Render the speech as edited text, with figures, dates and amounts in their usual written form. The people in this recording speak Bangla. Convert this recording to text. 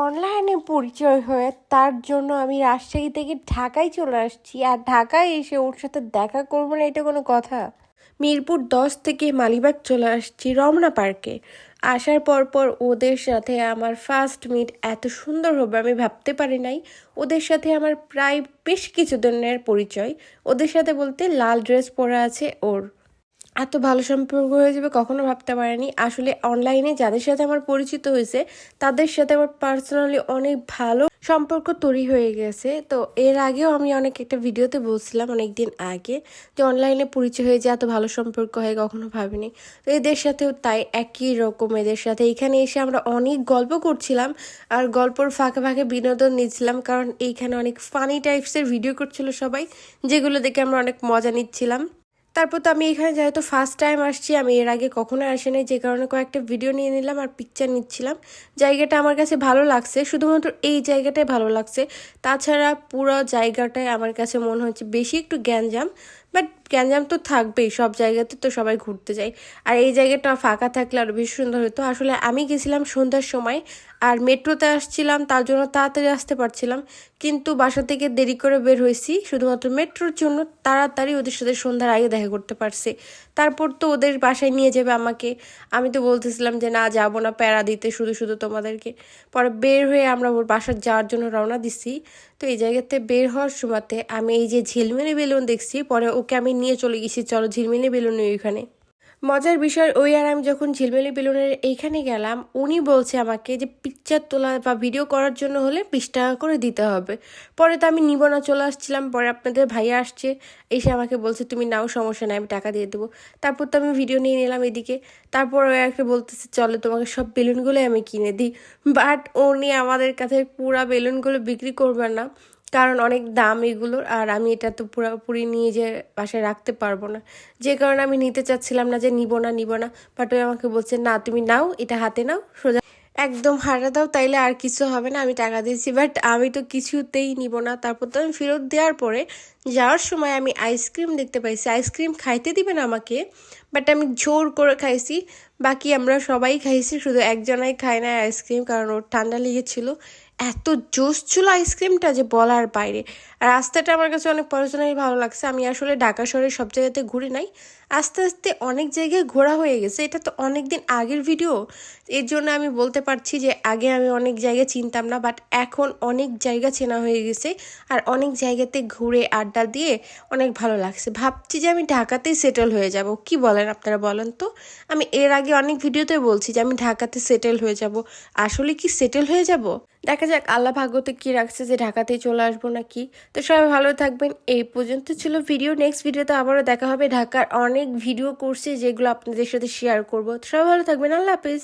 অনলাইনে পরিচয় হয়ে তার জন্য আমি রাজশাহী থেকে ঢাকায় চলে আসছি, আর ঢাকায় এসে ওর সাথে দেখা করবো না, এটা কোনো কথা? মিরপুর 10 থেকে মালিবাগ চলে আসছি রমনা পার্কে। আসার পর পর ওদের সাথে আমার ফার্স্ট মিট এত সুন্দর হবে আমি ভাবতে পারি নাই। ওদের সাথে আমার প্রায় বেশ কিছু দিনের পরিচয়। ওদের সাথে বলতে লাল ড্রেস পরা আছে ওর, এত ভালো সম্পর্ক হয়ে যাবে কখনো ভাবতে পারিনি। আসলে অনলাইনে যাদের সাথে আমার পরিচিত হয়েছে তাদের সাথে আমার পার্সোনালি অনেক ভালো সম্পর্ক তৈরি হয়ে গেছে। তো এর আগেও আমি অনেক একটা ভিডিওতে বলছিলাম অনেক দিন আগে যে অনলাইনে পরিচয় হয়ে যে এত ভালো সম্পর্ক হয় কখনো ভাবিনি। তো এদের সাথেও তাই একই রকম। এদের সাথে এখানে এসে আমরা অনেক গল্প করছিলাম, আর গল্পর ফাঁকে ফাঁকে বিনোদন নিচ্ছিলাম, কারণ এইখানে অনেক ফানি টাইপসের ভিডিও করছিল সবাই, যেগুলো দেখে আমরা অনেক মজা নিচ্ছিলাম। তারপর তো আমি এখানে যেহেতু ফার্স্ট টাইম আসছি, আমি এর আগে কখনো আসিনি, যে কারণে কয়েকটা ভিডিও নিয়ে নিলাম আর পিকচার নিচ্ছিলাম। জায়গাটা আমার কাছে ভালো লাগছে, শুধুমাত্র এই জায়গাটাই ভালো লাগছে। তাছাড়া পুরো জায়গাটায় আমার কাছে মনে হচ্ছে বেশি একটু গ্যাঞ্জাম, বাট গ্যাঞ্জাম তো থাকবেই, সব জায়গাতে তো সবাই ঘুরতে যায়। আর এই জায়গাটা ফাঁকা থাকলে আরও বেশি সুন্দর হতো। আসলে আমি গেছিলাম সন্ধ্যার সময়, আর মেট্রোতে আসছিলাম, তার জন্য তাড়াতাড়ি আসতে পারছিলাম, কিন্তু বাসা থেকে দেরি করে বের হয়েছি শুধুমাত্র মেট্রোর জন্য। তাড়াতাড়ি ওদের সাথে সন্ধ্যার আগে দেখা করতে পারছি। তারপর তো ওদের বাসায় নিয়ে যাবে আমাকে। আমি তো বলতেছিলাম যে না, যাবো না, প্যারা দিতে শুধু শুধু তোমাদেরকে। পরে বের হয়ে আমরা ওর বাসার যাওয়ার জন্য রওনা দিছি। তো এই জায়গাতে বের হওয়ার সময়তে আমি এই যে ঝিলমিলি বেলুন দেখছি, পরে ওকে আমি নিয়ে চলে গেছি, চলো ঝিলমিলি বেলুন ওইখানে। মজার বিষয় ওই, আর আমি যখন ঝিলমিলি বেলুনের এইখানে গেলাম, উনি বলছে আমাকে যে পিকচার তোলা বা ভিডিও করার জন্য হলে 20 টাকা করে দিতে হবে। পরে তো আমি নিব না, চলে আসছিলাম। পরে আপনাদের ভাইয়া আসছে, এসে আমাকে বলছে তুমি নাও, সমস্যা নাই, আমি টাকা দিয়ে দেবো। তারপর তো আমি ভিডিও নিয়ে নিলাম এদিকে। তারপর ও একটা বলতেছে চলো তোমাকে সব বেলুনগুলোই আমি কিনে দিই। বাট উনি আমাদের কাছে পুরা বেলুনগুলো বিক্রি করবেন না, কারণ অনেক দাম এগুলোর, আর আমি এটা তো পুরোপুরি নিয়ে যে বাসায় রাখতে পারবো না, যে কারণে আমি নিতে চাচ্ছিলাম না, যে নিব না। বাট ওই আমাকে বলছে না তুমি নাও, এটা হাতে নাও, সোজা একদম হাঁটা দাও, তাইলে আর কিছু হবে না, আমি টাকা দিয়েছি। বাট আমি তো কিছুতেই নিব না। তারপর তো আমি ফেরত দেওয়ার পরে যাওয়ার সময় আমি আইসক্রিম দেখতে পাইছি, আইসক্রিম খাইতে দিবেন আমাকে, বাট আমি জোর করে খাইছি। বাকি আমরা সবাই খাইছি, শুধু একজনাই খায় না আইসক্রিম, কারণ ওর ঠান্ডা লেগেছিল। এত জোস ছিল আইসক্রিমটা যে বলার বাইরে। আর রাস্তাটা আমার কাছে অনেক পার্সোনালি ভালো লাগছে। আমি আসলে ঢাকা শহরে সব জায়গাতে ঘুরি নাই, আস্তে আস্তে অনেক জায়গায় ঘোরা হয়ে গেছে। এটা তো অনেক দিন আগের ভিডিও, এর জন্য আমি বলতে পারছি যে আগে আমি অনেক জায়গা চিনতাম না, বাট এখন অনেক জায়গা চেনা হয়ে গেছে। আর অনেক জায়গাতে ঘুরে আড্ডা দিয়ে অনেক ভালো লাগছে। ভাবছি যে আমি ঢাকাতেই সেটেল হয়ে যাব। কি বলেন আপনারা, বলেন তো? আমি এর আগে অনেক ভিডিওতে বলছি যে আমি ঢাকাতে সেটেল হয়ে যাব। আসলে কি সেটেল হয়ে যাব? দেখা যাক আল্লাহ ভাগ্যতে কি রাখছে, যে ঢাকাতেই চলে আসবো নাকি। তো সবাই ভালো থাকবেন। এই পর্যন্ত ছিল ভিডিও। নেক্সট ভিডিওতে আবারও দেখা হবে। ঢাকার অনেক ভিডিও করছি যেগুলো আপনাদের সাথে শেয়ার করবো। তো সবাই ভালো থাকবেন। আল্লাহ হাফিজ।